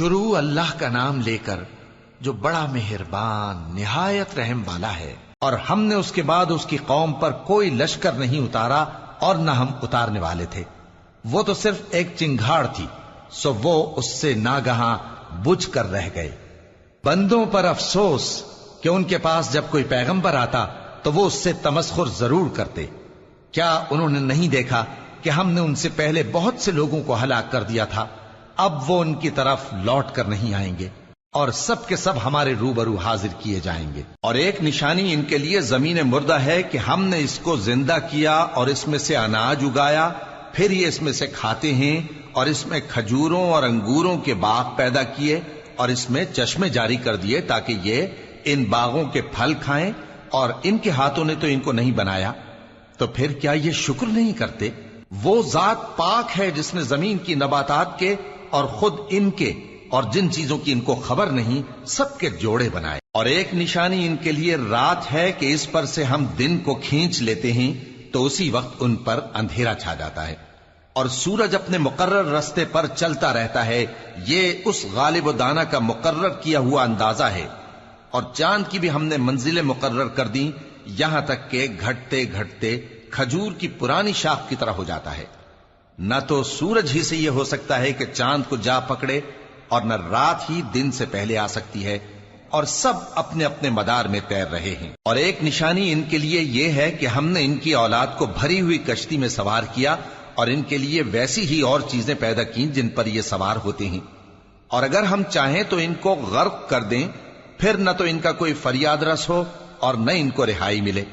شروع اللہ کا نام لے کر جو بڑا مہربان نہایت رحم والا ہے. اور ہم نے اس کے بعد اس کی قوم پر کوئی لشکر نہیں اتارا اور نہ ہم اتارنے والے تھے. وہ تو صرف ایک چنگھاڑ تھی، سو وہ اس سے ناگہاں بجھ کر رہ گئے. بندوں پر افسوس کہ ان کے پاس جب کوئی پیغمبر آتا تو وہ اس سے تمسخر ضرور کرتے. کیا انہوں نے نہیں دیکھا کہ ہم نے ان سے پہلے بہت سے لوگوں کو ہلاک کر دیا تھا؟ اب وہ ان کی طرف لوٹ کر نہیں آئیں گے اور سب کے سب ہمارے روبرو حاضر کیے جائیں گے. اور ایک نشانی ان کے لیے زمین مردہ ہے کہ ہم نے اس کو زندہ کیا اور اس میں سے اناج اگایا، پھر یہ اس میں سے کھاتے ہیں، اور اس میں کھجوروں اور انگوروں کے باغ پیدا کیے اور اس میں چشمے جاری کر دیے تاکہ یہ ان باغوں کے پھل کھائیں، اور ان کے ہاتھوں نے تو ان کو نہیں بنایا. تو پھر کیا یہ شکر نہیں کرتے؟ وہ ذات پاک ہے جس نے زمین کی نباتات کے اور خود ان کے اور جن چیزوں کی ان کو خبر نہیں سب کے جوڑے بنائے. اور ایک نشانی ان کے لیے رات ہے کہ اس پر سے ہم دن کو کھینچ لیتے ہیں تو اسی وقت ان پر اندھیرا چھا جاتا ہے. اور سورج اپنے مقرر رستے پر چلتا رہتا ہے، یہ اس غالب و دانا کا مقرر کیا ہوا اندازہ ہے. اور چاند کی بھی ہم نے منزلیں مقرر کر دیں، یہاں تک کہ گھٹتے گھٹتے کھجور کی پرانی شاخ کی طرح ہو جاتا ہے. نہ تو سورج ہی سے یہ ہو سکتا ہے کہ چاند کو جا پکڑے، اور نہ رات ہی دن سے پہلے آ سکتی ہے، اور سب اپنے اپنے مدار میں تیر رہے ہیں. اور ایک نشانی ان کے لیے یہ ہے کہ ہم نے ان کی اولاد کو بھری ہوئی کشتی میں سوار کیا اور ان کے لیے ویسی ہی اور چیزیں پیدا کی جن پر یہ سوار ہوتے ہیں. اور اگر ہم چاہیں تو ان کو غرق کر دیں، پھر نہ تو ان کا کوئی فریاد رس ہو اور نہ ان کو رہائی ملے،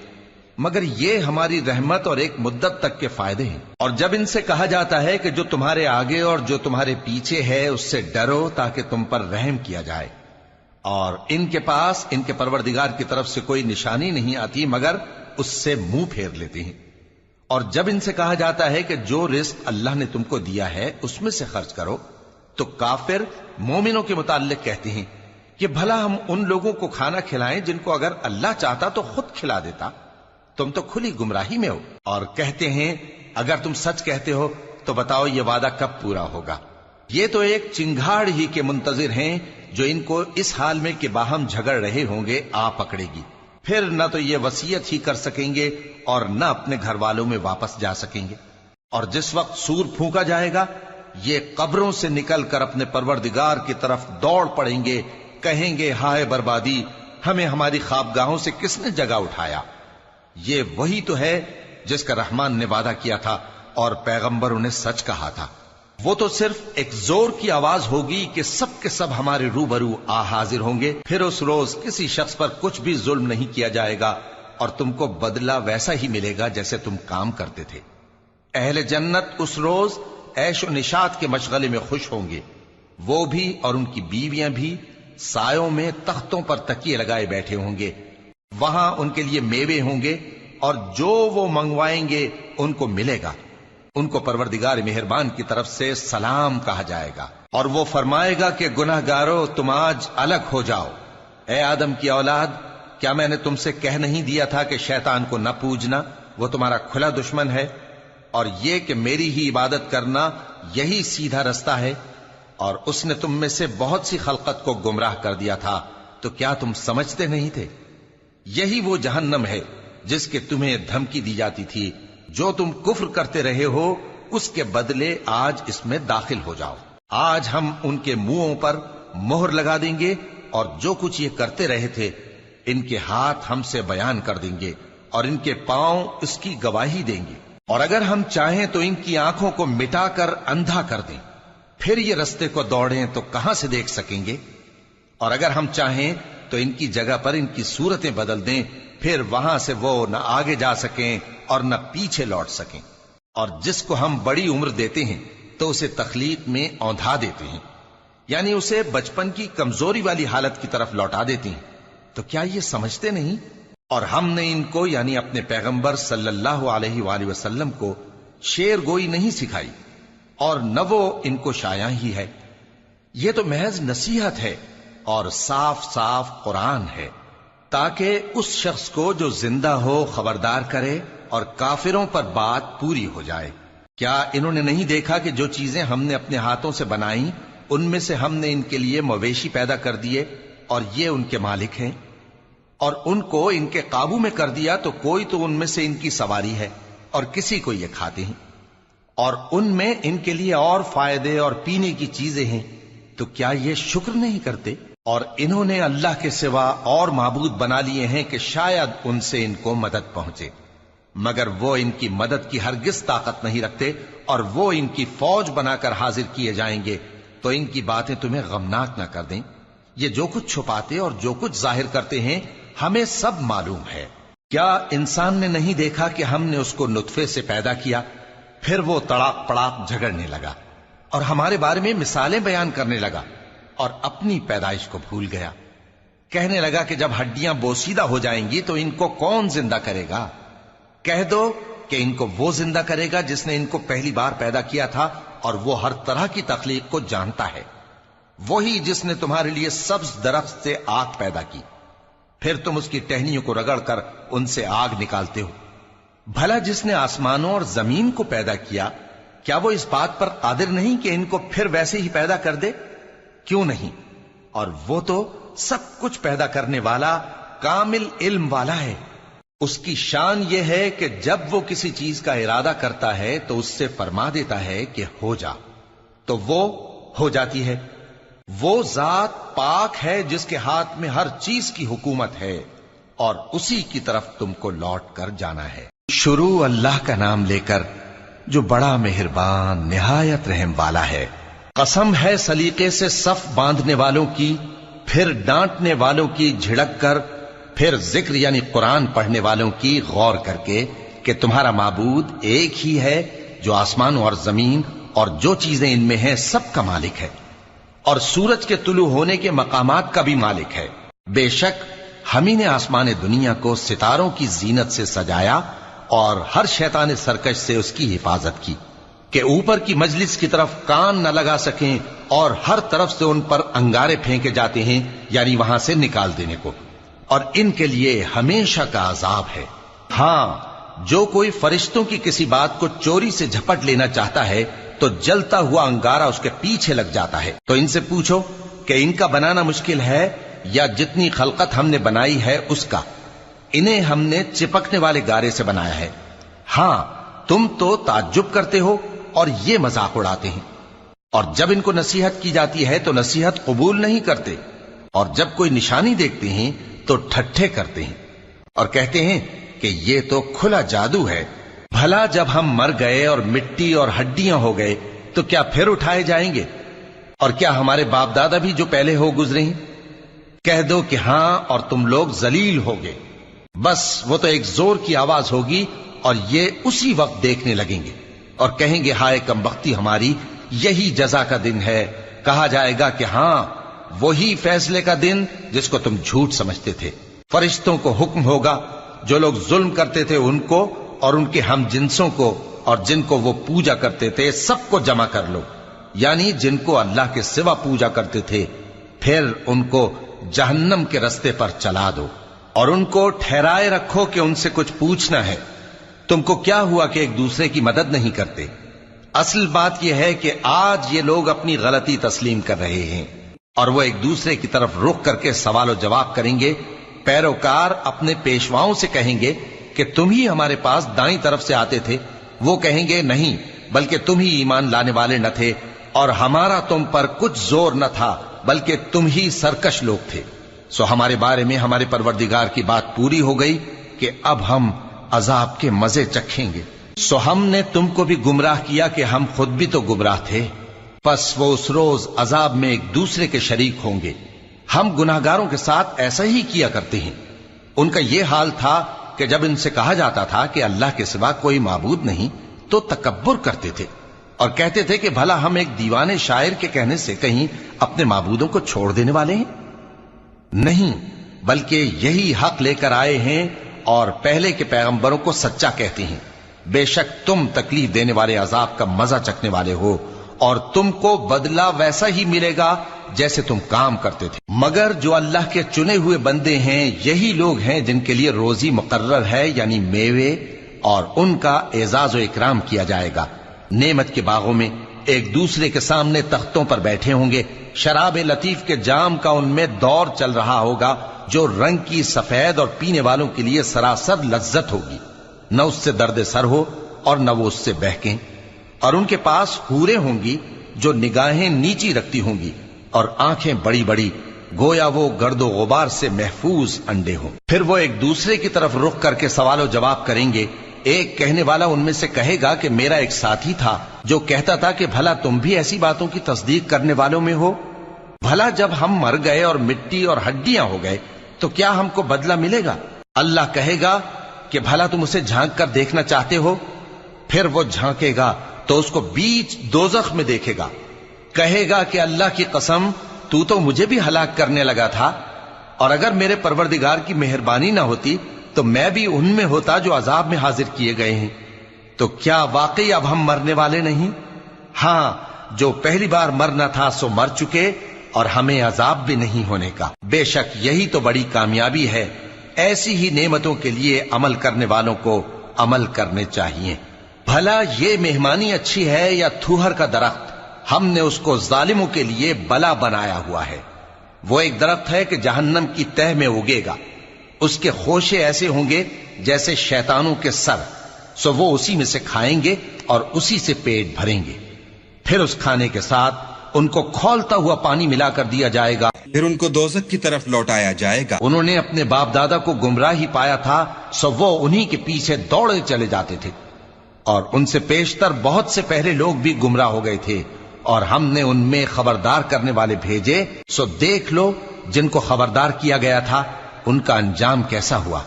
مگر یہ ہماری رحمت اور ایک مدت تک کے فائدے ہیں. اور جب ان سے کہا جاتا ہے کہ جو تمہارے آگے اور جو تمہارے پیچھے ہے اس سے ڈرو تاکہ تم پر رحم کیا جائے، اور ان کے پاس ان کے پروردگار کی طرف سے کوئی نشانی نہیں آتی مگر اس سے منہ پھیر لیتے ہیں. اور جب ان سے کہا جاتا ہے کہ جو رزق اللہ نے تم کو دیا ہے اس میں سے خرچ کرو، تو کافر مومنوں کے متعلق کہتے ہیں کہ بھلا ہم ان لوگوں کو کھانا کھلائیں جن کو اگر اللہ چاہتا تو خود کھلا دیتا، تم تو کھلی گمراہی میں ہو. اور کہتے ہیں اگر تم سچ کہتے ہو تو بتاؤ یہ وعدہ کب پورا ہوگا؟ یہ تو ایک چنگھاڑ ہی کے منتظر ہیں جو ان کو اس حال میں کہ باہم جھگڑ رہے ہوں گے آ پکڑے گی. پھر نہ تو یہ وصیت ہی کر سکیں گے اور نہ اپنے گھر والوں میں واپس جا سکیں گے. اور جس وقت سور پھونکا جائے گا یہ قبروں سے نکل کر اپنے پروردگار کی طرف دوڑ پڑیں گے، کہیں گے ہائے بربادی، ہمیں ہماری خوابگاہوں سے کس نے جگہ اٹھایا. یہ وہی تو ہے جس کا رحمان نے وعدہ کیا تھا اور پیغمبروں نے سچ کہا تھا. وہ تو صرف ایک زور کی آواز ہوگی کہ سب کے سب ہمارے روبرو آ حاضر ہوں گے. پھر اس روز کسی شخص پر کچھ بھی ظلم نہیں کیا جائے گا اور تم کو بدلہ ویسا ہی ملے گا جیسے تم کام کرتے تھے. اہل جنت اس روز عیش و نشاط کے مشغلے میں خوش ہوں گے، وہ بھی اور ان کی بیویاں بھی سایوں میں تختوں پر تکیے لگائے بیٹھے ہوں گے. وہاں ان کے لیے میوے ہوں گے اور جو وہ منگوائیں گے ان کو ملے گا. ان کو پروردگار مہربان کی طرف سے سلام کہا جائے گا، اور وہ فرمائے گا کہ گناہ گارو تم آج الگ ہو جاؤ. اے آدم کی اولاد، کیا میں نے تم سے کہہ نہیں دیا تھا کہ شیطان کو نہ پوجنا، وہ تمہارا کھلا دشمن ہے، اور یہ کہ میری ہی عبادت کرنا یہی سیدھا رستہ ہے. اور اس نے تم میں سے بہت سی خلقت کو گمراہ کر دیا تھا، تو کیا تم سمجھتے نہیں تھے؟ یہی وہ جہنم ہے جس کے تمہیں دھمکی دی جاتی تھی. جو تم کفر کرتے رہے ہو اس کے بدلے آج اس میں داخل ہو جاؤ. آج ہم ان کے منہوں پر مہر لگا دیں گے اور جو کچھ یہ کرتے رہے تھے ان کے ہاتھ ہم سے بیان کر دیں گے اور ان کے پاؤں اس کی گواہی دیں گے. اور اگر ہم چاہیں تو ان کی آنکھوں کو مٹا کر اندھا کر دیں، پھر یہ رستے کو دوڑیں تو کہاں سے دیکھ سکیں گے. اور اگر ہم چاہیں تو ان کی جگہ پر ان کی صورتیں بدل دیں، پھر وہاں سے وہ نہ آگے جا سکیں اور نہ پیچھے لوٹ سکیں. اور جس کو ہم بڑی عمر دیتے ہیں تو اسے تخلیق میں اوندھا دیتے ہیں، یعنی اسے بچپن کی کمزوری والی حالت کی طرف لوٹا دیتے ہیں. تو کیا یہ سمجھتے نہیں؟ اور ہم نے ان کو یعنی اپنے پیغمبر صلی اللہ علیہ وآلہ وسلم کو شعر گوئی نہیں سکھائی اور نہ وہ ان کو شایع ہی ہے. یہ تو محض نصیحت ہے اور صاف صاف قرآن ہے، تاکہ اس شخص کو جو زندہ ہو خبردار کرے اور کافروں پر بات پوری ہو جائے. کیا انہوں نے نہیں دیکھا کہ جو چیزیں ہم نے اپنے ہاتھوں سے بنائیں ان میں سے ہم نے ان کے لیے مویشی پیدا کر دیے اور یہ ان کے مالک ہیں، اور ان کو ان کے قابو میں کر دیا تو کوئی تو ان میں سے ان کی سواری ہے اور کسی کو یہ کھاتے ہیں، اور ان میں ان کے لیے اور فائدے اور پینے کی چیزیں ہیں، تو کیا یہ شکر نہیں کرتے؟ اور انہوں نے اللہ کے سوا اور معبود بنا لیے ہیں کہ شاید ان سے ان کو مدد پہنچے، مگر وہ ان کی مدد کی ہرگز طاقت نہیں رکھتے، اور وہ ان کی فوج بنا کر حاضر کیے جائیں گے تو ان کی باتیں تمہیں غمناک نہ کر دیں۔ یہ جو کچھ چھپاتے اور جو کچھ ظاہر کرتے ہیں ہمیں سب معلوم ہے۔ کیا انسان نے نہیں دیکھا کہ ہم نے اس کو نطفے سے پیدا کیا، پھر وہ تڑاک پڑاک جھگڑنے لگا اور ہمارے بارے میں مثالیں بیان کرنے لگا اور اپنی پیدائش کو بھول گیا، کہنے لگا کہ جب ہڈیاں بوسیدہ ہو جائیں گی تو ان کو کون زندہ کرے گا؟ کہہ دو کہ ان کو وہ زندہ کرے گا جس نے ان کو پہلی بار پیدا کیا تھا، اور وہ ہر طرح کی تخلیق کو جانتا ہے، وہی جس نے تمہارے لیے سبز درخت سے آگ پیدا کی، پھر تم اس کی ٹہنیوں کو رگڑ کر ان سے آگ نکالتے ہو۔ بھلا جس نے آسمانوں اور زمین کو پیدا کیا، کیا وہ اس بات پر قادر نہیں کہ ان کو پھر ویسے ہی پیدا کر دے؟ کیوں نہیں؟ اور وہ تو سب کچھ پیدا کرنے والا کامل علم والا ہے۔ اس کی شان یہ ہے کہ جب وہ کسی چیز کا ارادہ کرتا ہے تو اس سے فرما دیتا ہے کہ ہو جا، تو وہ ہو جاتی ہے۔ وہ ذات پاک ہے جس کے ہاتھ میں ہر چیز کی حکومت ہے، اور اسی کی طرف تم کو لوٹ کر جانا ہے۔ شروع اللہ کا نام لے کر جو بڑا مہربان نہایت رحم والا ہے۔ قسم ہے سلیقے سے صف باندھنے والوں کی، پھر ڈانٹنے والوں کی جھڑک کر، پھر ذکر یعنی قرآن پڑھنے والوں کی غور کر کے کہ تمہارا معبود ایک ہی ہے جو آسمانوں اور زمین اور جو چیزیں ان میں ہیں سب کا مالک ہے، اور سورج کے طلوع ہونے کے مقامات کا بھی مالک ہے۔ بے شک ہم ہی نے آسمان دنیا کو ستاروں کی زینت سے سجایا اور ہر شیطان سرکش سے اس کی حفاظت کی کہ اوپر کی مجلس کی طرف کان نہ لگا سکیں، اور ہر طرف سے ان پر انگارے پھینکے جاتے ہیں یعنی وہاں سے نکال دینے کو، اور ان کے لیے ہمیشہ کا عذاب ہے۔ ہاں، جو کوئی فرشتوں کی کسی بات کو چوری سے جھپٹ لینا چاہتا ہے تو جلتا ہوا انگارہ اس کے پیچھے لگ جاتا ہے۔ تو ان سے پوچھو کہ ان کا بنانا مشکل ہے یا جتنی خلقت ہم نے بنائی ہے اس کا؟ انہیں ہم نے چپکنے والے گارے سے بنایا ہے۔ ہاں، تم تو تعجب کرتے ہو اور یہ مذاق اڑاتے ہیں، اور جب ان کو نصیحت کی جاتی ہے تو نصیحت قبول نہیں کرتے، اور جب کوئی نشانی دیکھتے ہیں تو ٹھٹھے کرتے ہیں اور کہتے ہیں کہ یہ تو کھلا جادو ہے۔ بھلا جب ہم مر گئے اور مٹی اور ہڈیاں ہو گئے تو کیا پھر اٹھائے جائیں گے؟ اور کیا ہمارے باپ دادا بھی جو پہلے ہو گزرے ہیں؟ کہہ دو کہ ہاں، اور تم لوگ ذلیل ہوگے۔ بس وہ تو ایک زور کی آواز ہوگی اور یہ اسی وقت دیکھنے لگیں گے اور کہیں گے ہائے کم بختی ہماری، یہی جزا کا دن ہے۔ کہا جائے گا کہ ہاں، وہی فیصلے کا دن جس کو تم جھوٹ سمجھتے تھے۔ فرشتوں کو حکم ہوگا جو لوگ ظلم کرتے تھے ان کو اور ان کے ہم جنسوں کو اور جن کو وہ پوجا کرتے تھے سب کو جمع کر لو، یعنی جن کو اللہ کے سوا پوجا کرتے تھے، پھر ان کو جہنم کے رستے پر چلا دو اور ان کو ٹھہرائے رکھو کہ ان سے کچھ پوچھنا ہے۔ تم کو کیا ہوا کہ ایک دوسرے کی مدد نہیں کرتے؟ اصل بات یہ ہے کہ آج یہ لوگ اپنی غلطی تسلیم کر رہے ہیں اور وہ ایک دوسرے کی طرف رخ کر کے سوال و جواب کریں گے۔ پیروکار اپنے پیشواؤں سے کہیں گے کہ تم ہی ہمارے پاس دائیں طرف سے آتے تھے، وہ کہیں گے نہیں، بلکہ تم ہی ایمان لانے والے نہ تھے اور ہمارا تم پر کچھ زور نہ تھا، بلکہ تم ہی سرکش لوگ تھے۔ سو ہمارے بارے میں ہمارے پروردگار کی بات پوری ہو گئی کہ اب ہم عذاب کے مزے چکھیں گے۔ سو ہم نے تم کو بھی گمراہ کیا کہ ہم خود بھی تو گمراہ تھے، پس وہ اس روز عذاب میں ایک دوسرے کے شریک ہوں گے۔ ہم گناہگاروں کے ساتھ ایسا ہی کیا کرتے ہیں۔ ان کا یہ حال تھا کہ جب ان سے کہا جاتا تھا کہ اللہ کے سوا کوئی معبود نہیں تو تکبر کرتے تھے اور کہتے تھے کہ بھلا ہم ایک دیوانے شاعر کے کہنے سے کہیں اپنے معبودوں کو چھوڑ دینے والے ہیں؟ نہیں، بلکہ یہی حق لے کر آئے ہیں اور پہلے کے پیغمبروں کو سچا کہتے ہیں۔ بے شک تم تکلیف دینے والے عذاب کا مزہ چکھنے والے ہو اور تم کو بدلہ ویسا ہی ملے گا جیسے تم کام کرتے تھے۔ مگر جو اللہ کے چنے ہوئے بندے ہیں یہی لوگ ہیں جن کے لیے روزی مقرر ہے، یعنی میوے، اور ان کا اعزاز و اکرام کیا جائے گا۔ نعمت کے باغوں میں ایک دوسرے کے سامنے تختوں پر بیٹھے ہوں گے، شراب لطیف کے جام کا ان میں دور چل رہا ہوگا جو رنگ کی سفید اور پینے والوں کے لیے سراسر لذت ہوگی، نہ اس سے درد سر ہو اور نہ وہ اس سے بہکیں۔ اور ان کے پاس حوریں ہوں گی جو نگاہیں نیچی رکھتی ہوں گی اور آنکھیں بڑی بڑی، گویا وہ گرد و غبار سے محفوظ انڈے ہوں۔ پھر وہ ایک دوسرے کی طرف رخ کر کے سوال و جواب کریں گے۔ ایک کہنے والا ان میں سے کہے گا کہ میرا ایک ساتھی تھا جو کہتا تھا کہ بھلا تم بھی ایسی باتوں کی تصدیق کرنے والوں میں ہو؟ بھلا جب ہم مر گئے اور مٹی اور ہڈیاں ہو گئے تو کیا ہم کو بدلہ ملے گا؟ اللہ کہے گا کہ بھلا تم اسے جھانک کر دیکھنا چاہتے ہو؟ پھر وہ جھانکے گا تو اس کو بیچ دوزخ میں دیکھے گا، کہے گا کہ اللہ کی قسم تو مجھے بھی ہلاک کرنے لگا تھا، اور اگر میرے پروردگار کی مہربانی نہ ہوتی تو میں بھی ان میں ہوتا جو عذاب میں حاضر کیے گئے ہیں۔ تو کیا واقعی اب ہم مرنے والے نہیں؟ ہاں، جو پہلی بار مرنا تھا سو مر چکے، اور ہمیں عذاب بھی نہیں ہونے کا۔ بے شک یہی تو بڑی کامیابی ہے۔ ایسی ہی نعمتوں کے لیے عمل کرنے والوں کو عمل کرنے چاہیے۔ بھلا یہ مہمانی اچھی ہے یا تھوہر کا درخت؟ ہم نے اس کو ظالموں کے لیے بلا بنایا ہوا ہے۔ وہ ایک درخت ہے کہ جہنم کی تہ میں اگے گا، اس کے خوشے ایسے ہوں گے جیسے شیطانوں کے سر، سو وہ اسی میں سے کھائیں گے اور اسی سے پیٹ بھریں گے۔ پھر اس کھانے کے ساتھ ان کو کھولتا ہوا پانی ملا کر دیا جائے گا، پھر ان کو دوزخ کی طرف لوٹایا جائے گا۔ انہوں نے اپنے باپ دادا کو گمراہی پایا تھا، سو وہ انہی کے پیچھے دوڑے چلے جاتے تھے، اور ان سے پیشتر بہت سے پہلے لوگ بھی گمراہ ہو گئے تھے، اور ہم نے ان میں خبردار کرنے والے بھیجے، سو دیکھ لو جن کو خبردار کیا گیا تھا ان کا انجام کیسا ہوا۔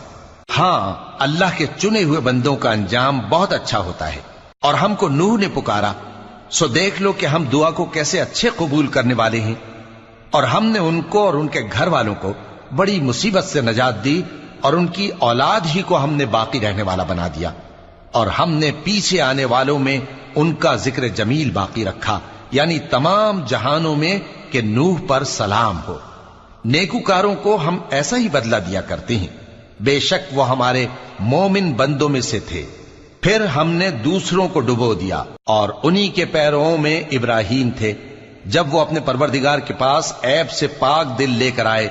ہاں، اللہ کے چنے ہوئے بندوں کا انجام بہت اچھا ہوتا ہے۔ اور ہم کو نوح نے پکارا، سو دیکھ لو کہ ہم دعا کو کیسے اچھے قبول کرنے والے ہیں، اور ہم نے ان کو اور ان کے گھر والوں کو بڑی مصیبت سے نجات دی، اور ان کی اولاد ہی کو ہم نے باقی رہنے والا بنا دیا، اور ہم نے پیچھے آنے والوں میں ان کا ذکر جمیل باقی رکھا، یعنی تمام جہانوں میں کہ نوح پر سلام ہو۔ نیکوکاروں کو ہم ایسا ہی بدلہ دیا کرتے ہیں، بے شک وہ ہمارے مومن بندوں میں سے تھے۔ پھر ہم نے دوسروں کو ڈبو دیا، اور انہی کے پیروں میں ابراہیم تھے، جب وہ اپنے پروردگار کے پاس عیب سے پاک دل لے کر آئے،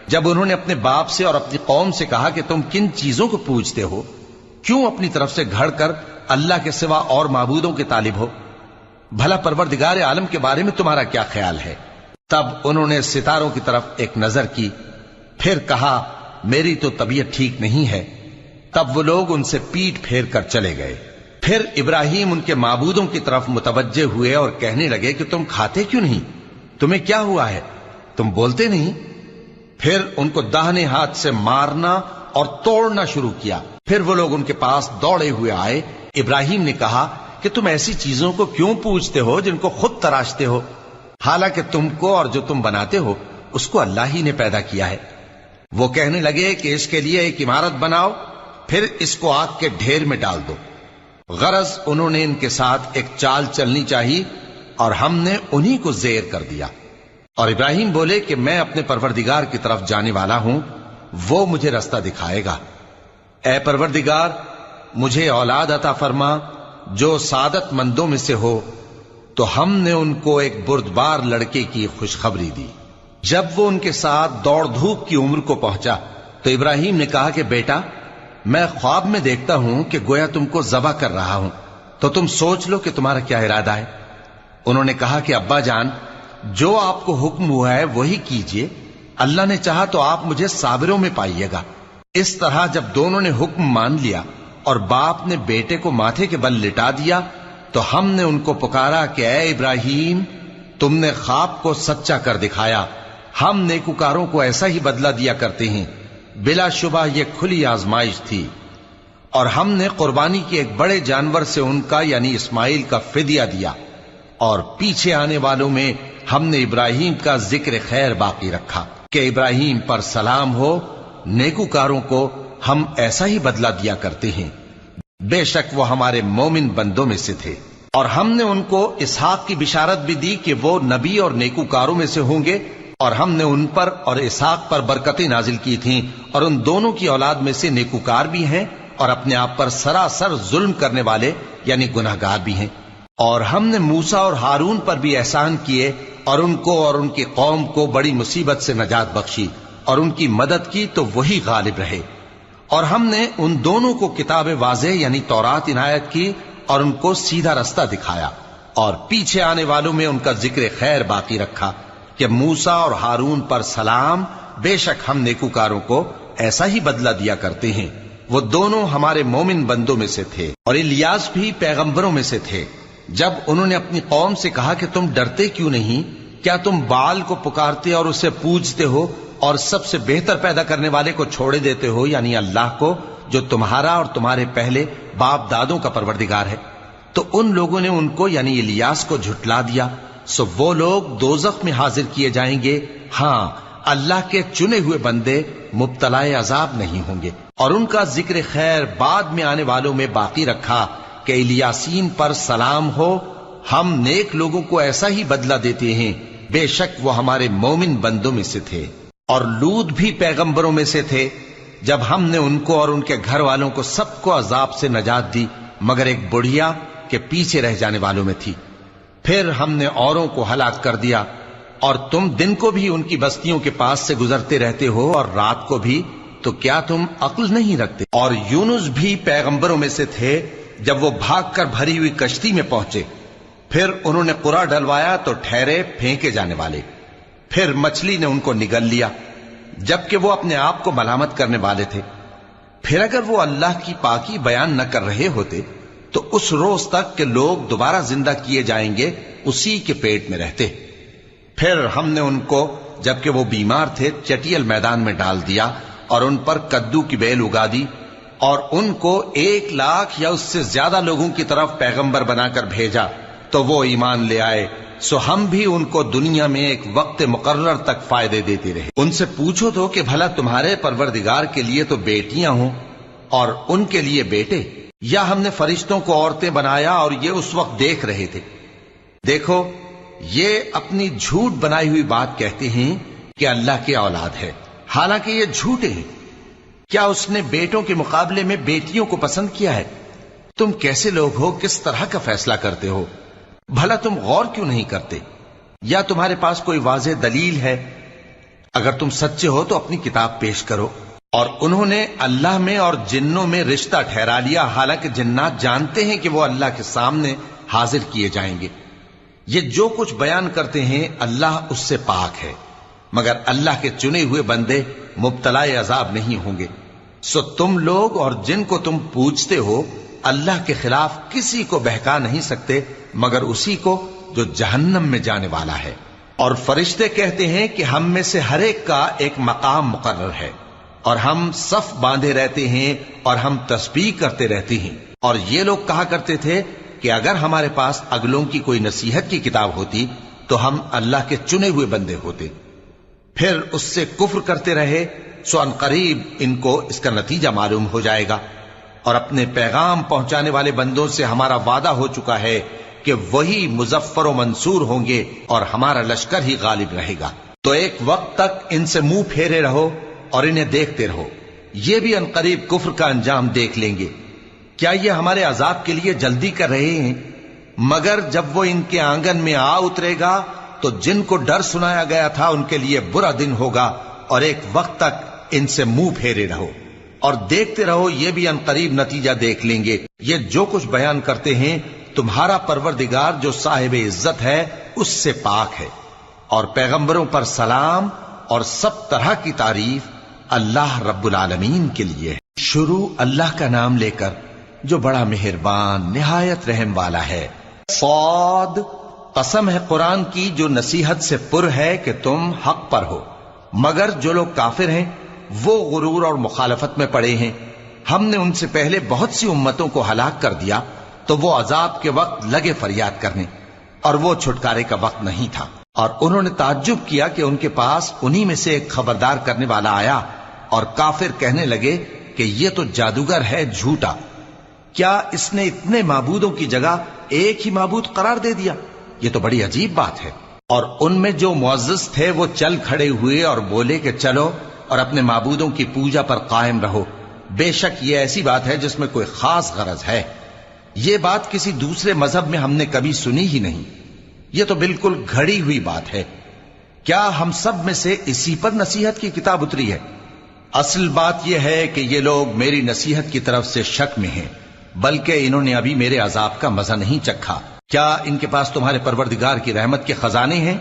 جب انہوں نے اپنے باپ سے اور اپنی قوم سے کہا کہ تم کن چیزوں کو پوجتے ہو؟ کیوں اپنی طرف سے گھڑ کر اللہ کے سوا اور معبودوں کے طالب ہو؟ بھلا پروردگار عالم کے بارے میں تمہارا کیا خیال ہے؟ تب انہوں نے ستاروں کی طرف ایک نظر کی، پھر کہا میری تو طبیعت ٹھیک نہیں ہے۔ تب وہ لوگ ان سے پیٹ پھیر کر چلے گئے۔ پھر ابراہیم ان کے معبودوں کی طرف متوجہ ہوئے اور کہنے لگے کہ تم کھاتے کیوں نہیں؟ تمہیں کیا ہوا ہے؟ تم بولتے نہیں؟ پھر ان کو داہنے ہاتھ سے مارنا اور توڑنا شروع کیا۔ پھر وہ لوگ ان کے پاس دوڑے ہوئے آئے۔ ابراہیم نے کہا کہ تم ایسی چیزوں کو کیوں پوجتے ہو جن کو خود تراشتے ہو؟ حالانکہ تم کو اور جو تم بناتے ہو اس کو اللہ ہی نے پیدا کیا ہے۔ وہ کہنے لگے کہ اس کے لیے ایک عمارت بناؤ، پھر اس کو آگ کے ڈھیر میں ڈال دو۔ غرض انہوں نے ان کے ساتھ ایک چال چلنی چاہی، اور ہم نے انہی کو زیر کر دیا۔ اور ابراہیم بولے کہ میں اپنے پروردگار کی طرف جانے والا ہوں، وہ مجھے رستہ دکھائے گا۔ اے پروردگار، مجھے اولاد عطا فرما جو سعادت مندوں میں سے ہو۔ تو ہم نے ان کو ایک بردبار لڑکے کی خوشخبری دی۔ جب وہ ان کے ساتھ دوڑ دھوپ کی عمر کو پہنچا تو ابراہیم نے کہا کہ بیٹا، میں خواب میں دیکھتا ہوں کہ گویا تم کو ذبح کر رہا ہوں، تو تم سوچ لو کہ تمہارا کیا ارادہ ہے۔ انہوں نے کہا کہ ابا جان، جو آپ کو حکم ہوا ہے وہی کیجئے، اللہ نے چاہا تو آپ مجھے صابروں میں پائیے گا۔ اس طرح جب دونوں نے حکم مان لیا اور باپ نے بیٹے کو ماتھے کے بل لٹا دیا، تو ہم نے ان کو پکارا کہ اے ابراہیم، تم نے خواب کو سچا کر دکھایا۔ ہم نیکوکاروں کو ایسا ہی بدلہ دیا کرتے ہیں، بلا شبہ یہ کھلی آزمائش تھی۔ اور ہم نے قربانی کی ایک بڑے جانور سے ان کا یعنی اسماعیل کا فدیہ دیا، اور پیچھے آنے والوں میں ہم نے ابراہیم کا ذکر خیر باقی رکھا کہ ابراہیم پر سلام ہو۔ نیکوکاروں کو ہم ایسا ہی بدلہ دیا کرتے ہیں، بے شک وہ ہمارے مومن بندوں میں سے تھے۔ اور ہم نے ان کو اسحاق کی بشارت بھی دی کہ وہ نبی اور نیکوکاروں میں سے ہوں گے، اور ہم نے ان پر اور اسحاق پر برکتیں نازل کی تھیں، اور ان دونوں کی اولاد میں سے نیکوکار بھی ہیں اور اپنے آپ پر سراسر ظلم کرنے والے یعنی گناہگار بھی ہیں۔ اور ہم نے موسیٰ اور ہارون پر بھی احسان کیے اور ان کو اور ان کی قوم کو بڑی مصیبت سے نجات بخشی اور ان کی مدد کی تو وہی غالب رہے. اور ہم نے ان دونوں کو کتاب واضح یعنی تورات عنایت کی اور ان کو سیدھا رستہ دکھایا، اور پیچھے آنے والوں میں ان کا ذکر خیر باقی رکھا کہ موسیٰ اور ہارون پر سلام، بے شک ہم نیکوکاروں کو ایسا ہی بدلہ دیا کرتے ہیں. وہ دونوں ہمارے مومن بندوں میں سے تھے. اور الیاس بھی پیغمبروں میں سے تھے. جب انہوں نے اپنی قوم سے کہا کہ تم ڈرتے کیوں نہیں؟ کیا تم بال کو پکارتے اور اسے پوجتے ہو اور سب سے بہتر پیدا کرنے والے کو چھوڑے دیتے ہو، یعنی اللہ کو، جو تمہارا اور تمہارے پہلے باپ دادوں کا پروردگار ہے؟ تو ان لوگوں نے ان کو یعنی الیاس کو جھٹلا دیا. سو وہ لوگ دوزخ میں حاضر کیے جائیں گے. ہاں، اللہ کے چنے ہوئے بندے مبتلا عذاب نہیں ہوں گے. اور ان کا ذکر خیر بعد میں آنے والوں میں باقی رکھا کہ الیاسین پر سلام ہو، ہم نیک لوگوں کو ایسا ہی بدلہ دیتے ہیں، بے شک وہ ہمارے مومن بندوں میں سے تھے. اور لوط بھی پیغمبروں میں سے تھے. جب ہم نے ان کو اور ان کے گھر والوں کو سب کو عذاب سے نجات دی مگر ایک بڑھیا کہ پیچھے رہ جانے والوں میں تھی. پھر ہم نے اوروں کو ہلاک کر دیا. اور تم دن کو بھی ان کی بستیوں کے پاس سے گزرتے رہتے ہو اور رات کو بھی، تو کیا تم عقل نہیں رکھتے؟ اور یونس بھی پیغمبروں میں سے تھے. جب وہ بھاگ کر بھری ہوئی کشتی میں پہنچے، پھر انہوں نے قرا ڈلوایا تو ٹھہرے پھینکے جانے والے. پھر مچھلی نے ان کو نگل لیا جبکہ وہ اپنے آپ کو ملامت کرنے والے تھے. پھر اگر وہ اللہ کی پاکی بیان نہ کر رہے ہوتے تو اس روز تک کہ لوگ دوبارہ زندہ کیے جائیں گے اسی کے پیٹ میں رہتے. پھر ہم نے ان کو جبکہ وہ بیمار تھے چٹیل میدان میں ڈال دیا اور ان پر کدو کی بیل اگا دی، اور ان کو 1,00,000 یا اس سے زیادہ لوگوں کی طرف پیغمبر بنا کر بھیجا تو وہ ایمان لے آئے. سو ہم بھی ان کو دنیا میں ایک وقت مقرر تک فائدے دیتے رہے. ان سے پوچھو تو کہ بھلا تمہارے پروردگار کے لیے تو بیٹیاں ہوں اور ان کے لیے بیٹے، یا ہم نے فرشتوں کو عورتیں بنایا اور یہ اس وقت دیکھ رہے تھے؟ دیکھو، یہ اپنی جھوٹ بنائی ہوئی بات کہتے ہیں کہ اللہ کی اولاد ہے، حالانکہ یہ جھوٹے ہیں. کیا اس نے بیٹوں کے مقابلے میں بیٹیوں کو پسند کیا ہے؟ تم کیسے لوگ ہو؟ کس طرح کا فیصلہ کرتے ہو؟ بھلا تم غور کیوں نہیں کرتے؟ یا تمہارے پاس کوئی واضح دلیل ہے؟ اگر تم سچے ہو تو اپنی کتاب پیش کرو. اور انہوں نے اللہ میں اور جنوں میں رشتہ ٹھہرا لیا، حالانکہ جنات جانتے ہیں کہ وہ اللہ کے سامنے حاضر کیے جائیں گے. یہ جو کچھ بیان کرتے ہیں اللہ اس سے پاک ہے، مگر اللہ کے چنے ہوئے بندے مبتلا عذاب نہیں ہوں گے. سو تم لوگ اور جن کو تم پوجتے ہو اللہ کے خلاف کسی کو بہکا نہیں سکتے مگر اسی کو جو جہنم میں جانے والا ہے. اور فرشتے کہتے ہیں کہ ہم میں سے ہر ایک کا ایک مقام مقرر ہے، اور ہم صف باندھے رہتے ہیں اور ہم تسبیح کرتے رہتے ہیں. اور یہ لوگ کہا کرتے تھے کہ اگر ہمارے پاس اگلوں کی کوئی نصیحت کی کتاب ہوتی تو ہم اللہ کے چنے ہوئے بندے ہوتے. پھر اس سے کفر کرتے رہے، سو ان قریب ان کو اس کا نتیجہ معلوم ہو جائے گا. اور اپنے پیغام پہنچانے والے بندوں سے ہمارا وعدہ ہو چکا ہے کہ وہی مظفر و منصور ہوں گے اور ہمارا لشکر ہی غالب رہے گا. تو ایک وقت تک ان سے منہ پھیرے رہو اور انہیں دیکھتے رہو، یہ بھی ان قریب کفر کا انجام دیکھ لیں گے. کیا یہ ہمارے عذاب کے لیے جلدی کر رہے ہیں؟ مگر جب وہ ان کے آنگن میں آ اترے گا تو جن کو ڈر سنایا گیا تھا ان کے لیے برا دن ہوگا. اور ایک وقت تک ان سے منہ پھیرے رہو اور دیکھتے رہو، یہ بھی ان قریب نتیجہ دیکھ لیں گے. یہ جو کچھ بیان کرتے ہیں تمہارا پروردگار جو صاحب عزت ہے اس سے پاک ہے. اور پیغمبروں پر سلام اور سب طرح کی تعریف اللہ رب العالمین کے لیے ہے. شروع اللہ کا نام لے کر جو بڑا مہربان نہایت رحم والا ہے. صاد، قسم ہے قرآن کی جو نصیحت سے پر ہے کہ تم حق پر ہو، مگر جو لوگ کافر ہیں وہ غرور اور مخالفت میں پڑے ہیں. ہم نے ان سے پہلے بہت سی امتوں کو ہلاک کر دیا تو وہ عذاب کے وقت لگے فریاد کرنے، اور وہ چھٹکارے کا وقت نہیں تھا. اور انہوں نے تعجب کیا کہ ان کے پاس انہی میں سے ایک خبردار کرنے والا آیا، اور کافر کہنے لگے کہ یہ تو جادوگر ہے جھوٹا. کیا اس نے اتنے معبودوں کی جگہ ایک ہی معبود قرار دے دیا؟ یہ تو بڑی عجیب بات ہے. اور ان میں جو معزز تھے وہ چل کھڑے ہوئے اور بولے کہ چلو اور اپنے معبودوں کی پوجا پر قائم رہو. بے شک یہ ایسی بات ہے جس میں کوئی خاص غرض ہے. یہ بات کسی دوسرے مذہب میں ہم نے کبھی سنی ہی نہیں، یہ تو بالکل گھڑی ہوئی بات ہے۔ کیا ہم سب میں سے اسی پر نصیحت کی کتاب اتری ہے؟ اصل بات یہ ہے کہ یہ لوگ میری نصیحت کی طرف سے شک میں ہیں، بلکہ انہوں نے ابھی میرے عذاب کا مزہ نہیں چکھا۔ کیا ان کے پاس تمہارے پروردگار کی رحمت کے خزانے ہیں،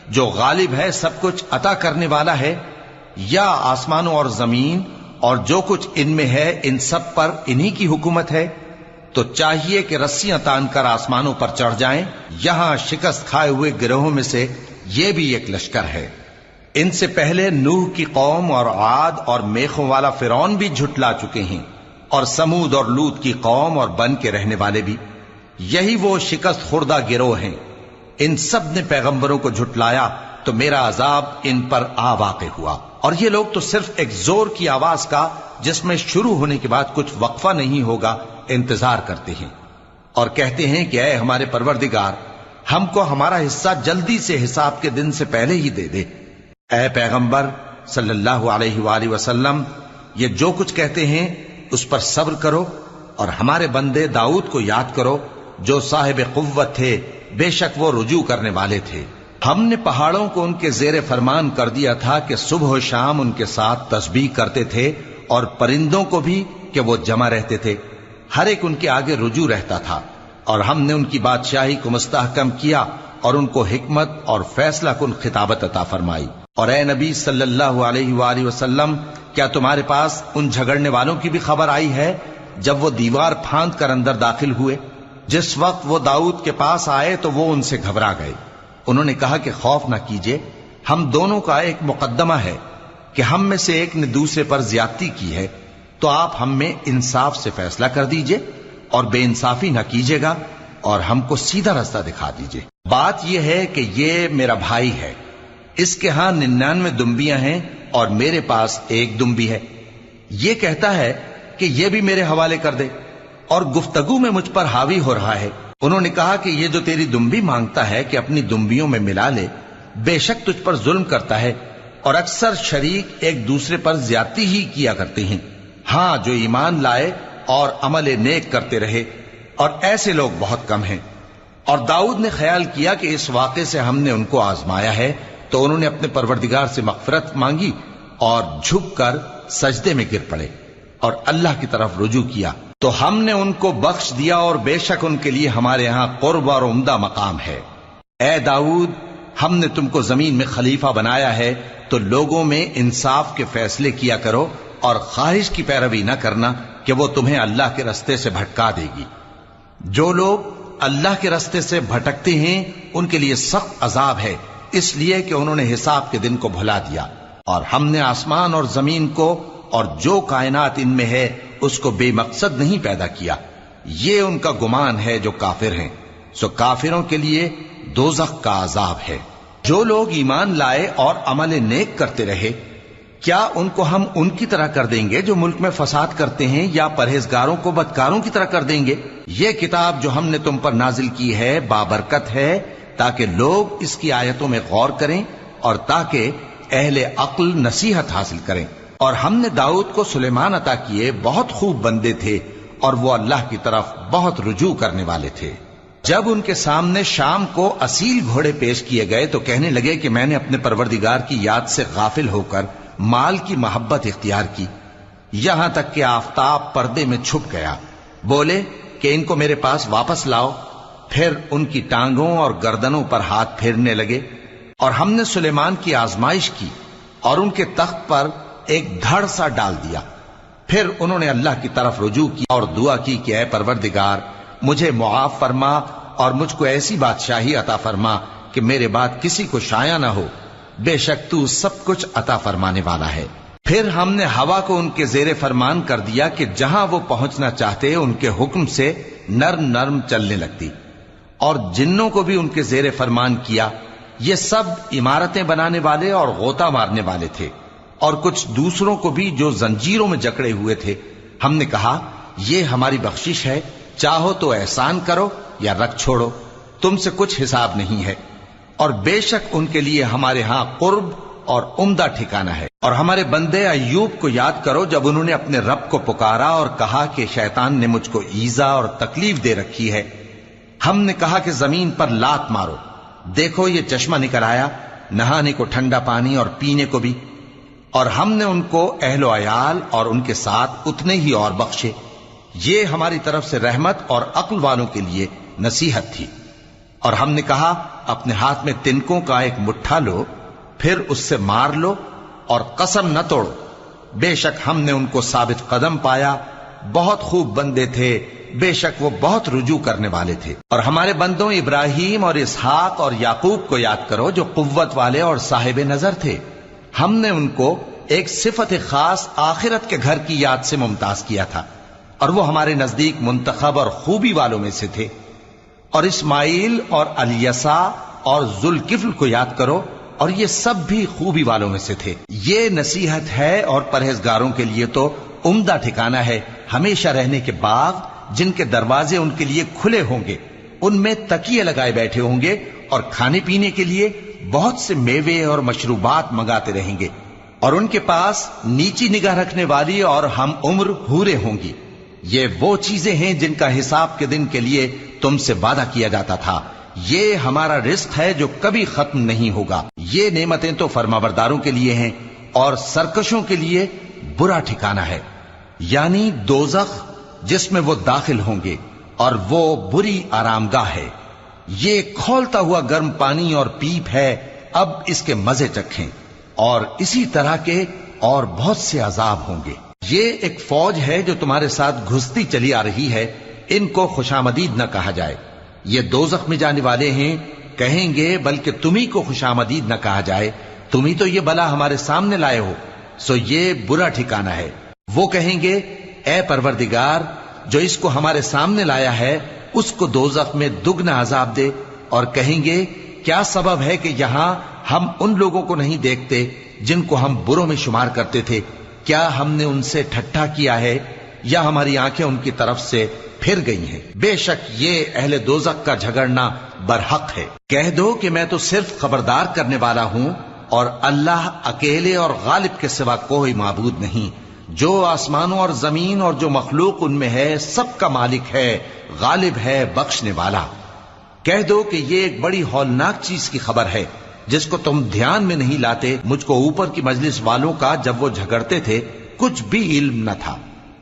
جو غالب ہے، سب کچھ عطا کرنے والا ہے؟ یا آسمانوں اور زمین اور جو کچھ ان میں ہے، ان سب پر انہی کی حکومت ہے؟ تو چاہیے کہ رسیاں تان کر آسمانوں پر چڑھ جائیں۔ یہاں شکست کھائے ہوئے گروہوں میں سے یہ بھی ایک لشکر ہے۔ ان سے پہلے نوح کی قوم اور عاد اور میخوں والا فرعون بھی جھٹلا چکے ہیں، اور سمود اور لوط کی قوم اور بن کے رہنے والے بھی۔ یہی وہ شکست خوردہ گروہ ہیں۔ ان سب نے پیغمبروں کو جھٹلایا تو میرا عذاب ان پر آ واقع ہوا، اور یہ لوگ تو صرف ایک زور کی آواز کا، جس میں شروع ہونے کے بعد کچھ وقفہ نہیں ہوگا، انتظار کرتے ہیں، اور کہتے ہیں کہ اے ہمارے پروردگار، ہم کو ہمارا حصہ جلدی سے حساب کے دن سے پہلے ہی دے دے۔ اے پیغمبر صلی اللہ علیہ وآلہ وسلم، یہ جو کچھ کہتے ہیں اس پر صبر کرو، اور ہمارے بندے داؤد کو یاد کرو، جو صاحب قوت تھے، بے شک وہ رجوع کرنے والے تھے۔ ہم نے پہاڑوں کو ان کے زیر فرمان کر دیا تھا کہ صبح و شام ان کے ساتھ تسبیح کرتے تھے، اور پرندوں کو بھی کہ وہ جمع رہتے تھے، ہر ایک ان کے آگے رجوع رہتا تھا، اور ہم نے ان کی بادشاہی کو مستحکم کیا اور ان کو حکمت اور فیصلہ کن خطابت عطا فرمائی۔ اور اے نبی صلی اللہ علیہ وآلہ وسلم، کیا تمہارے پاس ان جھگڑنے والوں کی بھی خبر آئی ہے جب وہ دیوار پھاند کر اندر داخل ہوئے؟ جس وقت وہ داؤد کے پاس آئے تو وہ ان سے گھبرا گئے۔ انہوں نے کہا کہ خوف نہ کیجیے، ہم دونوں کا ایک مقدمہ ہے کہ ہم میں سے ایک نے دوسرے پر زیادتی کی ہے، تو آپ ہم میں انصاف سے فیصلہ کر دیجئے اور بے انصافی نہ کیجیے گا، اور ہم کو سیدھا راستہ دکھا دیجئے۔ بات یہ ہے کہ یہ میرا بھائی ہے، اس کے ہاں 99 دمبیاں ہیں اور میرے پاس ایک دمبی ہے۔ یہ کہتا ہے کہ یہ بھی میرے حوالے کر دے، اور گفتگو میں مجھ پر حاوی ہو رہا ہے۔ انہوں نے کہا کہ یہ جو تیری دمبی مانگتا ہے کہ اپنی دمبیوں میں ملا لے، بے شک تجھ پر ظلم کرتا ہے، اور اکثر شریک ایک دوسرے پر زیادتی ہی کیا کرتے ہیں۔ ہاں، جو ایمان لائے اور عمل نیک کرتے رہے، اور ایسے لوگ بہت کم ہیں۔ اور داؤد نے خیال کیا کہ اس واقعے سے ہم نے ان کو آزمایا ہے، تو انہوں نے اپنے پروردگار سے مغفرت مانگی اور جھک کر سجدے میں گر پڑے اور اللہ کی طرف رجوع کیا، تو ہم نے ان کو بخش دیا، اور بے شک ان کے لیے ہمارے ہاں قرب اور عمدہ مقام ہے۔ اے داؤد، ہم نے تم کو زمین میں خلیفہ بنایا ہے، تو لوگوں میں انصاف کے فیصلے کیا کرو، اور خواہش کی پیروی نہ کرنا کہ وہ تمہیں اللہ کے رستے سے بھٹکا دے گی۔ جو لوگ اللہ کے رستے سے بھٹکتے ہیں ان کے لیے سخت عذاب ہے، اس لیے کہ انہوں نے حساب کے دن کو بھلا دیا۔ اور ہم نے آسمان اور زمین کو اور جو کائنات ان میں ہے اس کو بے مقصد نہیں پیدا کیا۔ یہ ان کا گمان ہے جو کافر ہیں، سو کافروں کے لیے دوزخ کا عذاب ہے۔ جو لوگ ایمان لائے اور عمل نیک کرتے رہے، کیا ان کو ہم ان کی طرح کر دیں گے جو ملک میں فساد کرتے ہیں، یا پرہیزگاروں کو بدکاروں کی طرح کر دیں گے؟ یہ کتاب جو ہم نے تم پر نازل کی ہے بابرکت ہے، تاکہ لوگ اس کی آیتوں میں غور کریں، اور تاکہ اہل عقل نصیحت حاصل کریں۔ اور ہم نے داؤد کو سلیمان عطا کیے، بہت خوب بندے تھے، اور وہ اللہ کی طرف بہت رجوع کرنے والے تھے۔ جب ان کے سامنے شام کو اصیل گھوڑے پیش کیے گئے تو کہنے لگے کہ میں نے اپنے پروردگار کی یاد سے غافل ہو کر مال کی محبت اختیار کی، یہاں تک کہ آفتاب پردے میں چھپ گیا۔ بولے کہ ان کو میرے پاس واپس لاؤ۔ پھر ان کی ٹانگوں اور گردنوں پر ہاتھ پھیرنے لگے، اور ہم نے سلیمان کی آزمائش کی اور ان کے تخت پر ایک دھڑ سا ڈال دیا۔ پھر انہوں نے اللہ کی طرف رجوع کی اور دعا کی کہ اے پروردگار، مجھے معاف فرما اور مجھ کو ایسی بادشاہی عطا فرما کہ میرے بعد کسی کو شایع نہ ہو، بے شک تو سب کچھ عطا فرمانے والا ہے۔ پھر ہم نے ہوا کو ان کے زیر فرمان کر دیا کہ جہاں وہ پہنچنا چاہتے ان کے حکم سے نرم نرم چلنے لگتی، اور جنوں کو بھی ان کے زیر فرمان کیا۔ یہ سب عمارتیں بنانے والے اور غوطہ مارنے والے تھے، اور کچھ دوسروں کو بھی جو زنجیروں میں جکڑے ہوئے تھے۔ ہم نے کہا یہ ہماری بخشش ہے، چاہو تو احسان کرو یا رکھ چھوڑو، تم سے کچھ حساب نہیں ہے۔ اور بے شک ان کے لیے ہمارے ہاں قرب اور عمدہ ٹھکانہ ہے۔ اور ہمارے بندے ایوب کو یاد کرو جب انہوں نے اپنے رب کو پکارا اور کہا کہ شیطان نے مجھ کو ایذا اور تکلیف دے رکھی ہے، ہم نے کہا کہ زمین پر لات مارو، دیکھو یہ چشمہ نکل آیا، نہانے کو ٹھنڈا پانی اور پینے کو بھی، اور ہم نے ان کو اہل و عیال اور ان کے ساتھ اتنے ہی اور بخشے۔ یہ ہماری طرف سے رحمت اور عقل والوں کے لیے نصیحت تھی۔ اور ہم نے کہا اپنے ہاتھ میں تنکوں کا ایک مٹھا لو، پھر اس سے مار لو اور قسم نہ توڑو، بے شک ہم نے ان کو ثابت قدم پایا، بہت خوب بندے تھے، بے شک وہ بہت رجوع کرنے والے تھے۔ اور ہمارے بندوں ابراہیم اور اسحاق اور یعقوب کو یاد کرو جو قوت والے اور صاحب نظر تھے، ہم نے ان کو ایک صفت خاص آخرت کے گھر کی یاد سے ممتاز کیا تھا، اور وہ ہمارے نزدیک منتخب اور خوبی والوں میں سے تھے۔ اور اسماعیل اور الیسع اور ذوالکفل کو یاد کرو، اور یہ سب بھی خوبی والوں میں سے تھے۔ یہ نصیحت ہے اور پرہیزگاروں کے لیے تو عمدہ ٹھکانہ ہے، ہمیشہ رہنے کے باغ جن کے دروازے ان کے لیے کھلے ہوں گے، ان میں تکیے لگائے بیٹھے ہوں گے، اور کھانے پینے کے لیے بہت سے میوے اور مشروبات منگاتے رہیں گے، اور ان کے پاس نیچی نگاہ رکھنے والی اور ہم عمر حوریں ہوں گی۔ یہ وہ چیزیں ہیں جن کا حساب کے دن کے لیے تم سے وعدہ کیا جاتا تھا، یہ ہمارا رزق ہے جو کبھی ختم نہیں ہوگا۔ یہ نعمتیں تو فرمانبرداروں کے لیے ہیں، اور سرکشوں کے لیے برا ٹھکانہ ہے، یعنی دوزخ جس میں وہ داخل ہوں گے، اور وہ بری آرامگاہ ہے۔ یہ کھولتا ہوا گرم پانی اور پیپ ہے، اب اس کے مزے چکھیں، اور اسی طرح کے اور بہت سے عذاب ہوں گے۔ یہ ایک فوج ہے جو تمہارے ساتھ گھستی چلی آ رہی ہے، ان کو خوشامدید نہ کہا جائے۔ یہ دوزخ میں جانے والے ہیں، کہیں گے بلکہ تمہیں کو خوشامدید نہ کہا جائے، تمہیں تو یہ بلا ہمارے سامنے لائے ہو، سو یہ برا ٹھکانہ ہے۔ وہ کہیں گے اے پروردگار جو اس کو ہمارے سامنے لایا ہے اس کو دوزخ میں دگنا عذاب دے، اور کہیں گے کیا سبب ہے کہ یہاں ہم ان لوگوں کو نہیں دیکھتے جن کو ہم بروں میں شمار کرتے تھے؟ کیا ہم نے ان سے ٹھٹھا کیا ہے یا ہماری آنکھیں ان کی طرف سے پھر گئی ہیں؟ بے شک یہ اہل دوزخ کا جھگڑنا برحق ہے۔ کہہ دو کہ میں تو صرف خبردار کرنے والا ہوں، اور اللہ اکیلے اور غالب کے سوا کوئی معبود نہیں، جو آسمانوں اور زمین اور جو مخلوق ان میں ہے سب کا مالک ہے، غالب ہے، بخشنے والا۔ کہہ دو کہ یہ ایک بڑی ہولناک چیز کی خبر ہے جس کو تم دھیان میں نہیں لاتے۔ مجھ کو اوپر کی مجلس والوں کا جب وہ جھگڑتے تھے کچھ بھی علم نہ تھا،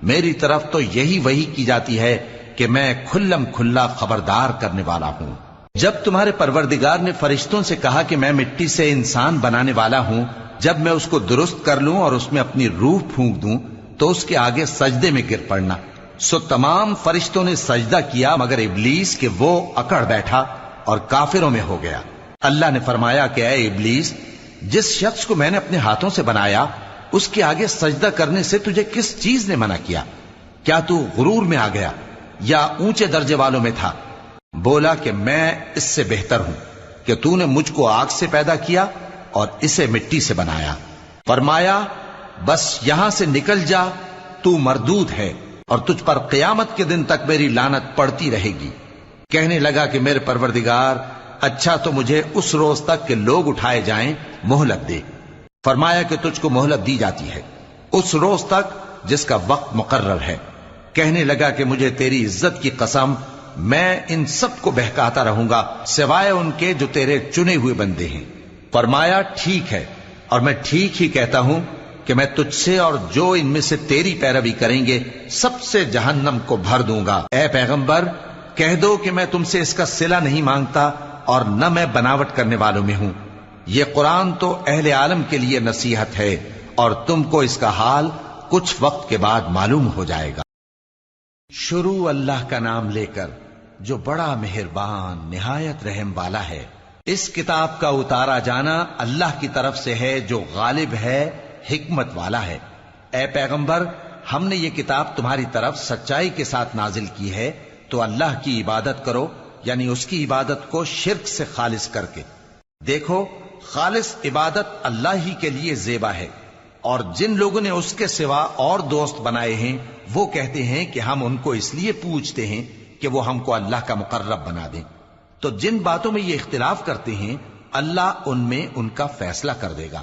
میری طرف تو یہی وحی کی جاتی ہے کہ میں کھلم کھلا خبردار کرنے والا ہوں۔ جب تمہارے پروردگار نے فرشتوں سے کہا کہ میں مٹی سے انسان بنانے والا ہوں، جب میں اس کو درست کر لوں اور اس میں اپنی روح پھونک دوں تو اس کے آگے سجدے میں گر پڑنا، سو تمام فرشتوں نے سجدہ کیا مگر ابلیس کہ وہ اکڑ بیٹھا اور کافروں میں ہو گیا۔ اللہ نے فرمایا کہ اے ابلیس، جس شخص کو میں نے اپنے ہاتھوں سے بنایا اس کے آگے سجدہ کرنے سے تجھے کس چیز نے منع کیا؟ کیا تو غرور میں آ گیا یا اونچے درجے والوں میں تھا؟ بولا کہ میں اس سے بہتر ہوں کہ تو نے مجھ کو آگ سے پیدا کیا اور اسے مٹی سے بنایا۔ فرمایا بس یہاں سے نکل جا، تو مردود ہے اور تجھ پر قیامت کے دن تک میری لعنت پڑتی رہے گی۔ کہنے لگا کہ میرے پروردگار، اچھا تو مجھے اس روز تک کہ لوگ اٹھائے جائیں مہلت دے۔ فرمایا کہ تجھ کو مہلت دی جاتی ہے اس روز تک جس کا وقت مقرر ہے۔ کہنے لگا کہ مجھے تیری عزت کی قسم، میں ان سب کو بہکاتا رہوں گا سوائے ان کے جو تیرے چنے ہوئے بندے ہیں۔ فرمایا ٹھیک ہے، اور میں ٹھیک ہی کہتا ہوں کہ میں تجھ سے اور جو ان میں سے تیری پیروی کریں گے سب سے جہنم کو بھر دوں گا۔ اے پیغمبر، کہہ دو کہ میں تم سے اس کا صلہ نہیں مانگتا اور نہ میں بناوٹ کرنے والوں میں ہوں۔ یہ قرآن تو اہل عالم کے لیے نصیحت ہے، اور تم کو اس کا حال کچھ وقت کے بعد معلوم ہو جائے گا۔ شروع اللہ کا نام لے کر جو بڑا مہربان نہایت رحم والا ہے۔ اس کتاب کا اتارا جانا اللہ کی طرف سے ہے جو غالب ہے، حکمت والا ہے۔ اے پیغمبر، ہم نے یہ کتاب تمہاری طرف سچائی کے ساتھ نازل کی ہے، تو اللہ کی عبادت کرو، یعنی اس کی عبادت کو شرک سے خالص کر کے۔ دیکھو، خالص عبادت اللہ ہی کے لیے زیبا ہے، اور جن لوگوں نے اس کے سوا اور دوست بنائے ہیں وہ کہتے ہیں کہ ہم ان کو اس لیے پوچھتے ہیں کہ وہ ہم کو اللہ کا مقرب بنا دیں۔ تو جن باتوں میں یہ اختلاف کرتے ہیں اللہ ان میں ان کا فیصلہ کر دے گا۔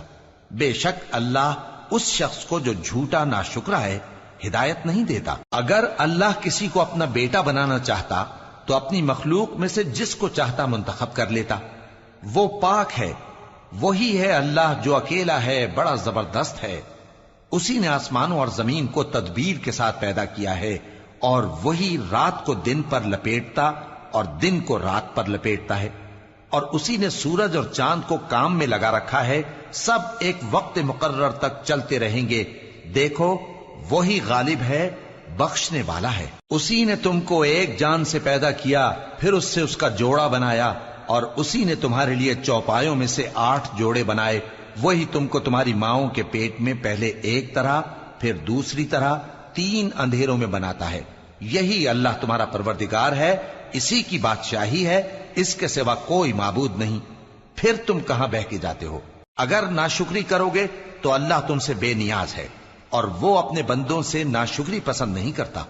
بے شک اللہ اس شخص کو جو جھوٹا ناشکرا ہے ہدایت نہیں دیتا۔ اگر اللہ کسی کو اپنا بیٹا بنانا چاہتا تو اپنی مخلوق میں سے جس کو چاہتا منتخب کر لیتا۔ وہ پاک ہے، وہی ہے اللہ جو اکیلا ہے، بڑا زبردست ہے۔ اسی نے آسمانوں اور زمین کو تدبیر کے ساتھ پیدا کیا ہے، اور وہی رات کو دن پر لپیٹتا اور دن کو رات پر لپیٹتا ہے، اور اسی نے سورج اور چاند کو کام میں لگا رکھا ہے، سب ایک وقت مقرر تک چلتے رہیں گے۔ دیکھو وہی غالب ہے، بخشنے والا ہے۔ اسی نے تم کو ایک جان سے پیدا کیا، پھر اس سے اس کا جوڑا بنایا، اور اسی نے تمہارے لیے چوپایوں میں سے 8 جوڑے بنائے۔ وہی تم کو تمہاری ماؤں کے پیٹ میں پہلے ایک طرح پھر دوسری طرح 3 اندھیروں میں بناتا ہے۔ یہی اللہ تمہارا پروردگار ہے، اسی کی بادشاہی ہے، اس کے سوا کوئی معبود نہیں۔ پھر تم کہاں بہہ کے جاتے ہو؟ اگر ناشکری کرو گے تو اللہ تم سے بے نیاز ہے، اور وہ اپنے بندوں سے ناشکری پسند نہیں کرتا،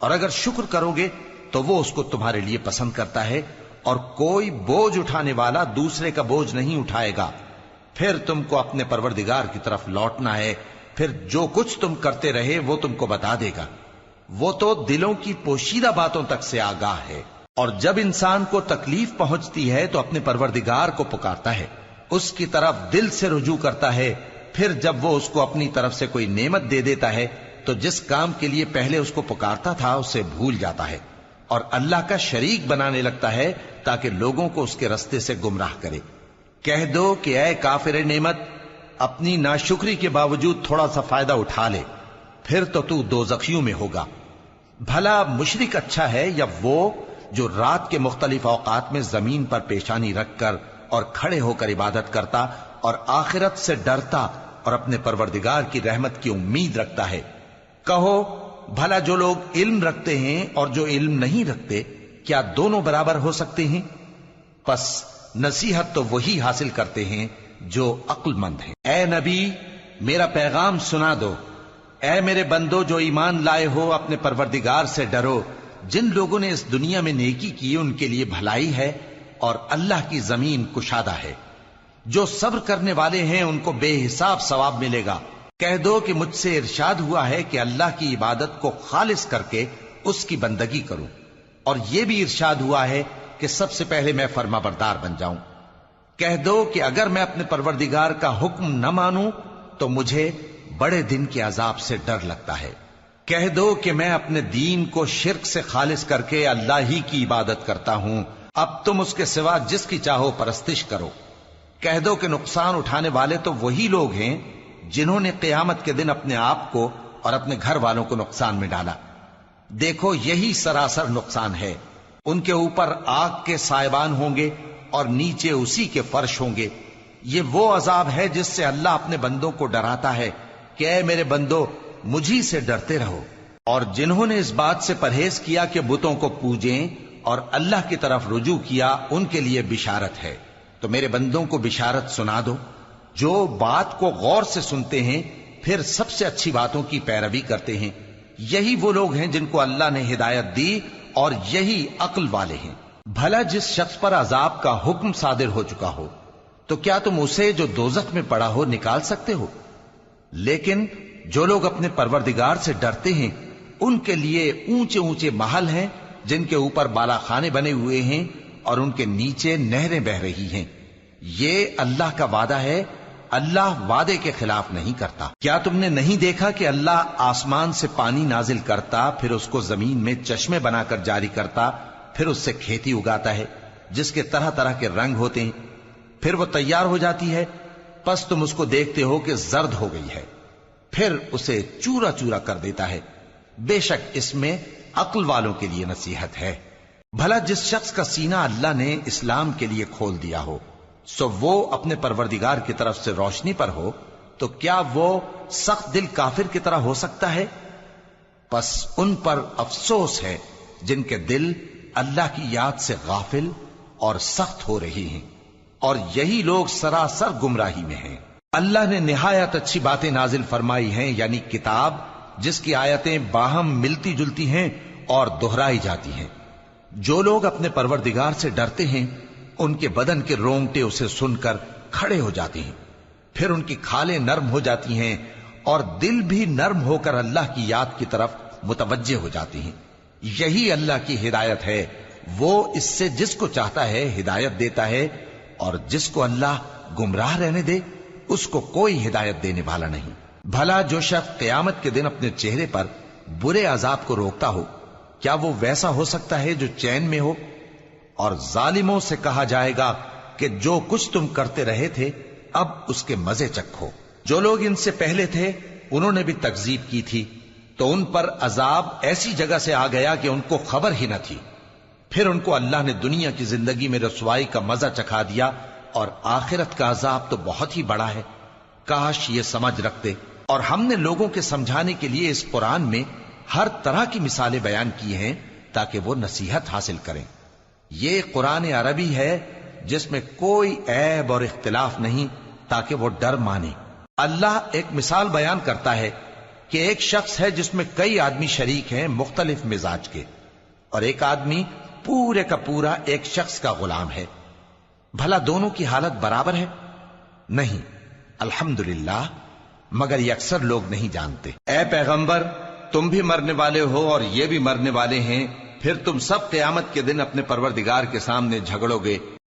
اور اگر شکر کرو گے تو وہ اس کو تمہارے لیے پسند کرتا ہے، اور کوئی بوجھ اٹھانے والا دوسرے کا بوجھ نہیں اٹھائے گا۔ پھر تم کو اپنے پروردگار کی طرف لوٹنا ہے، پھر جو کچھ تم کرتے رہے وہ تم کو بتا دے گا۔ وہ تو دلوں کی پوشیدہ باتوں تک سے آگاہ ہے۔ اور جب انسان کو تکلیف پہنچتی ہے تو اپنے پروردگار کو پکارتا ہے، اس کی طرف دل سے رجوع کرتا ہے، پھر جب وہ اس کو اپنی طرف سے کوئی نعمت دے دیتا ہے تو جس کام کے لیے پہلے اس کو پکارتا تھا اسے بھول جاتا ہے، اور اللہ کا شریک بنانے لگتا ہے تاکہ لوگوں کو اس کے رستے سے گمراہ کرے۔ کہہ دو کہ اے کافر نعمت، اپنی ناشکری کے باوجود تھوڑا سا فائدہ اٹھا لے، پھر تو تو دوزخیوں میں ہوگا۔ بھلا مشرک اچھا ہے یا وہ جو رات کے مختلف اوقات میں زمین پر پیشانی رکھ کر اور کھڑے ہو کر عبادت کرتا اور آخرت سے ڈرتا اور اپنے پروردگار کی رحمت کی امید رکھتا ہے۔ کہو بھلا جو لوگ علم رکھتے ہیں اور جو علم نہیں رکھتے، کیا دونوں برابر ہو سکتے ہیں؟ پس نصیحت تو وہی حاصل کرتے ہیں جو عقل مند ہیں۔ اے نبی، میرا پیغام سنا دو۔ اے میرے بندو جو ایمان لائے ہو، اپنے پروردگار سے ڈرو۔ جن لوگوں نے اس دنیا میں نیکی کی ان کے لیے بھلائی ہے، اور اللہ کی زمین کشادہ ہے۔ جو صبر کرنے والے ہیں ان کو بے حساب ثواب ملے گا۔ کہہ دو کہ مجھ سے ارشاد ہوا ہے کہ اللہ کی عبادت کو خالص کر کے اس کی بندگی کروں، اور یہ بھی ارشاد ہوا ہے کہ سب سے پہلے میں فرما بردار بن جاؤں۔ کہہ دو کہ اگر میں اپنے پروردگار کا حکم نہ مانوں تو مجھے بڑے دن کے عذاب سے ڈر لگتا ہے۔ کہہ دو کہ میں اپنے دین کو شرک سے خالص کر کے اللہ ہی کی عبادت کرتا ہوں، اب تم اس کے سوا جس کی چاہو پرستش کرو۔ کہہ دو کہ نقصان اٹھانے والے تو وہی لوگ ہیں جنہوں نے قیامت کے دن اپنے آپ کو اور اپنے گھر والوں کو نقصان میں ڈالا۔ دیکھو یہی سراسر نقصان ہے۔ ان کے اوپر آگ کے سائبان ہوں گے اور نیچے اسی کے فرش ہوں گے۔ یہ وہ عذاب ہے جس سے اللہ اپنے بندوں کو ڈراتا ہے کہ اے میرے بندو، مجھی سے ڈرتے رہو۔ اور جنہوں نے اس بات سے پرہیز کیا کہ بتوں کو پوجیں اور اللہ کی طرف رجوع کیا، ان کے لیے بشارت ہے۔ تو میرے بندوں کو بشارت سنا دو جو بات کو غور سے سنتے ہیں، پھر سب سے اچھی باتوں کی پیروی کرتے ہیں۔ یہی وہ لوگ ہیں جن کو اللہ نے ہدایت دی، اور یہی عقل والے ہیں۔ بھلا جس شخص پر عذاب کا حکم صادر ہو چکا ہو، تو کیا تم اسے جو دوزخ میں پڑا ہو نکال سکتے ہو؟ لیکن جو لوگ اپنے پروردگار سے ڈرتے ہیں ان کے لیے اونچے اونچے محل ہیں جن کے اوپر بالا خانے بنے ہوئے ہیں اور ان کے نیچے نہریں بہ رہی ہیں۔ یہ اللہ کا وعدہ ہے، اللہ وعدے کے خلاف نہیں کرتا۔ کیا تم نے نہیں دیکھا کہ اللہ آسمان سے پانی نازل کرتا، پھر اس کو زمین میں چشمے بنا کر جاری کرتا، پھر اس سے کھیتی اگاتا ہے جس کے طرح طرح کے رنگ ہوتے ہیں، پھر وہ تیار ہو جاتی ہے، پس تم اس کو دیکھتے ہو کہ زرد ہو گئی ہے، پھر اسے چورا چورا کر دیتا ہے۔ بے شک اس میں عقل والوں کے لیے نصیحت ہے۔ بھلا جس شخص کا سینہ اللہ نے اسلام کے لیے کھول دیا ہو، سو وہ اپنے پروردگار کی طرف سے روشنی پر ہو، تو کیا وہ سخت دل کافر کی طرح ہو سکتا ہے؟ پس ان پر افسوس ہے جن کے دل اللہ کی یاد سے غافل اور سخت ہو رہی ہیں، اور یہی لوگ سراسر گمراہی میں ہیں۔ اللہ نے نہایت اچھی باتیں نازل فرمائی ہیں، یعنی کتاب جس کی آیتیں باہم ملتی جلتی ہیں اور دہرائی جاتی ہیں۔ جو لوگ اپنے پروردگار سے ڈرتے ہیں ان کے بدن کے رونگٹے اسے سن کر کھڑے ہو جاتے ہیں، پھر ان کی کھالیں نرم ہو جاتی ہیں اور دل بھی نرم ہو کر اللہ کی یاد کی طرف متوجہ ہو جاتی ہیں۔ یہی اللہ کی ہدایت ہے، وہ اس سے جس کو چاہتا ہے ہدایت دیتا ہے، اور جس کو اللہ گمراہ رہنے دے اس کو کوئی ہدایت دینے والا نہیں۔ بھلا جو شخص قیامت کے دن اپنے چہرے پر برے عذاب کو روکتا ہو، کیا وہ ویسا ہو سکتا ہے جو چین میں ہو؟ اور ظالموں سے کہا جائے گا کہ جو کچھ تم کرتے رہے تھے اب اس کے مزے چکھو۔ جو لوگ ان سے پہلے تھے انہوں نے بھی تکذیب کی تھی، تو ان پر عذاب ایسی جگہ سے آ گیا کہ ان کو خبر ہی نہ تھی۔ پھر ان کو اللہ نے دنیا کی زندگی میں رسوائی کا مزہ چکھا دیا، اور آخرت کا عذاب تو بہت ہی بڑا ہے۔ کاش یہ سمجھ رکھتے۔ اور ہم نے لوگوں کے سمجھانے کے لیے اس قرآن میں ہر طرح کی مثالیں بیان کی ہیں تاکہ وہ نصیحت حاصل کریں۔ یہ قرآن عربی ہے جس میں کوئی عیب اور اختلاف نہیں تاکہ وہ ڈر مانے۔ اللہ ایک مثال بیان کرتا ہے کہ ایک شخص ہے جس میں کئی آدمی شریک ہیں مختلف مزاج کے، اور ایک آدمی پورے کا پورا ایک شخص کا غلام ہے۔ بھلا دونوں کی حالت برابر ہے؟ نہیں، الحمدللہ، مگر یہ اکثر لوگ نہیں جانتے۔ اے پیغمبر، تم بھی مرنے والے ہو اور یہ بھی مرنے والے ہیں، پھر تم سب قیامت کے دن اپنے پروردگار کے سامنے جھگڑو گے